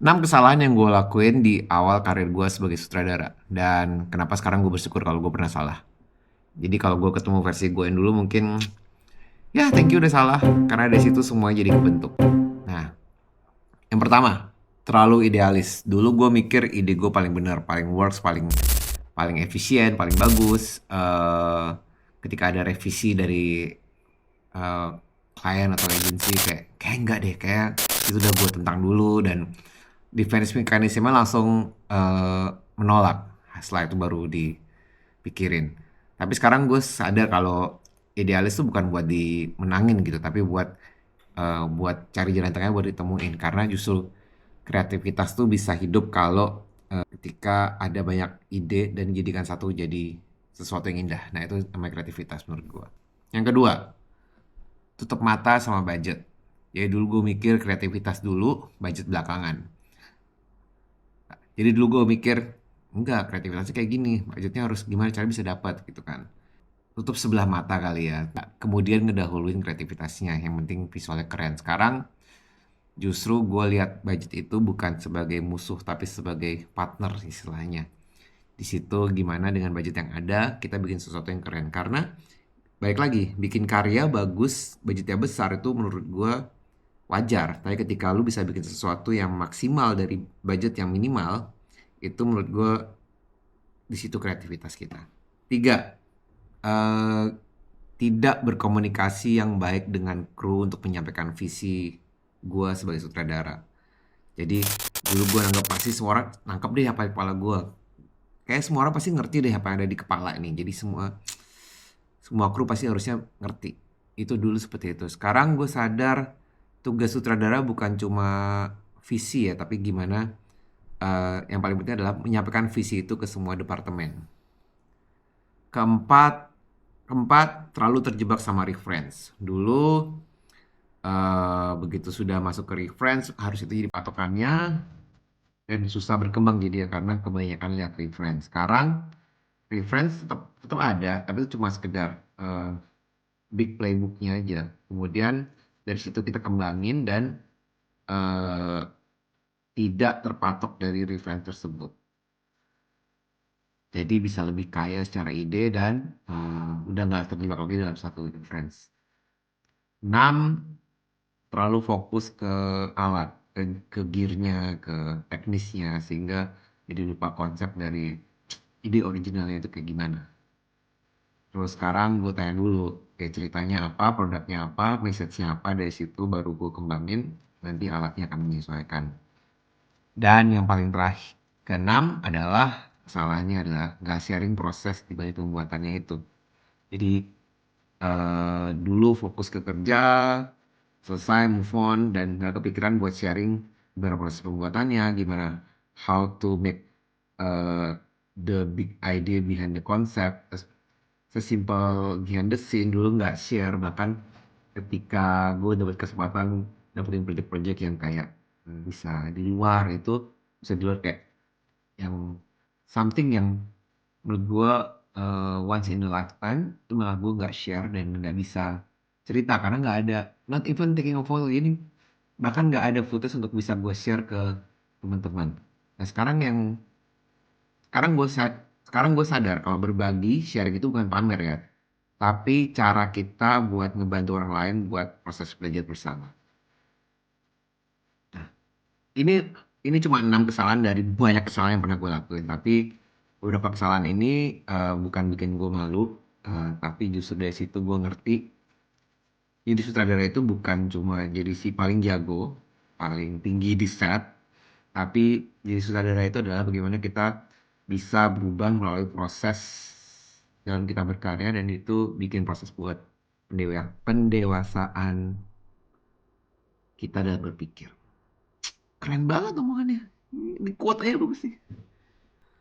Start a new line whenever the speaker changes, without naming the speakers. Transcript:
6 kesalahan yang gue lakuin di awal karir gue sebagai sutradara. Dan kenapa sekarang gue bersyukur kalau gue pernah salah. Jadi kalau gue ketemu versi gue yang dulu mungkin, ya thank you udah salah. Karena dari situ semua jadi kebentuk. Nah, yang pertama, terlalu idealis. Dulu gue mikir ide gue paling benar, paling works, paling paling efisien, paling bagus. Ketika ada revisi dari eh, klien atau agensi kayak enggak deh, kayak itu udah gue tentang dulu dan defense mekanisme langsung menolak. Setelah itu baru dipikirin. Tapi sekarang gue sadar kalau idealis itu bukan buat dimenangin gitu, tapi buat cari jalan tengahnya buat ditemuin. Karena justru kreativitas tuh bisa hidup kalau ketika ada banyak ide dan dijadikan satu jadi sesuatu yang indah. Nah itu namanya kreativitas menurut gue. Yang kedua, tutup mata sama budget. Jadi dulu gue mikir kreativitas dulu, budget belakangan. Jadi dulu gue mikir, enggak, kreativitasnya kayak gini, budgetnya harus gimana cara bisa dapat gitu kan. Tutup sebelah mata kali ya. Kemudian ngedahuluin kreativitasnya, yang penting visualnya keren. Sekarang justru gue lihat budget itu bukan sebagai musuh, tapi sebagai partner istilahnya. Di situ gimana dengan budget yang ada, kita bikin sesuatu yang keren. Karena, baik lagi, bikin karya bagus, budgetnya besar itu menurut gue wajar. Tapi ketika lu bisa bikin sesuatu yang maksimal dari budget yang minimal, itu menurut gue di situ kreativitas kita. Tiga, eh, tidak berkomunikasi yang baik dengan kru untuk menyampaikan visi gue sebagai sutradara. Jadi dulu gue nanggap pasti semua orang nangkep deh apa di kepala gue. Kayak semua orang pasti ngerti deh apa yang ada di kepala ini. Jadi semua semua kru pasti harusnya ngerti. Itu dulu seperti itu. Sekarang gue sadar tugas sutradara bukan cuma visi ya, tapi gimana yang paling penting adalah menyampaikan visi itu ke semua departemen. Keempat, keempat terlalu terjebak sama reference. Dulu begitu sudah masuk ke reference harus itu jadi patokannya dan susah berkembang jadi ya karena kebanyakan lihat reference. Sekarang reference tetap tetap ada, tapi itu cuma sekedar big playbooknya aja. Kemudian dari situ kita kembangin dan eh, tidak terpatok dari reference tersebut. Jadi bisa lebih kaya secara ide dan udah nggak terjebak lagi dalam satu reference. 6, terlalu fokus ke alat, ke gearnya, ke teknisnya, sehingga jadi lupa konsep dari ide originalnya itu kayak gimana. Terus sekarang gue tanya dulu, kayak ceritanya apa, produknya apa, message-nya apa, dari situ baru gue kembangin, nanti alatnya akan menyesuaikan. Dan yang paling terakhir, keenam adalah, salahnya adalah nggak sharing proses di balik pembuatannya itu. Jadi dulu fokus ke kerja, selesai move on dan nggak kepikiran buat sharing gimana proses pembuatannya, gimana how to make uh, the big idea behind the concept, sesimpel behind the scene dulu nggak share. Bahkan ketika gue dapat kesempatan dapetin project-project yang kayak bisa di luar itu, bisa di luar kayak yang something yang menurut gue once in a lifetime, itu malah gue nggak share dan nggak bisa cerita karena nggak ada, not even taking a photo ini, bahkan nggak ada footage untuk bisa gue share ke teman-teman. Nah sekarang gue sekarang gue sadar kalau berbagi sharing itu bukan pamer ya, tapi cara kita buat ngebantu orang lain buat proses belajar bersama. ini ini cuma 6 kesalahan dari banyak kesalahan yang pernah gue lakuin, tapi beberapa kesalahan ini bukan bikin gue malu, tapi justru dari situ gue ngerti jadi sutradara itu bukan cuma jadi si paling jago, paling tinggi di set, tapi jadi sutradara itu adalah bagaimana kita bisa berubah melalui proses dalam kita berkarya, dan itu bikin proses buat pendewasaan kita dalam berpikir. Keren banget omongannya. Ini quote aja bagus sih.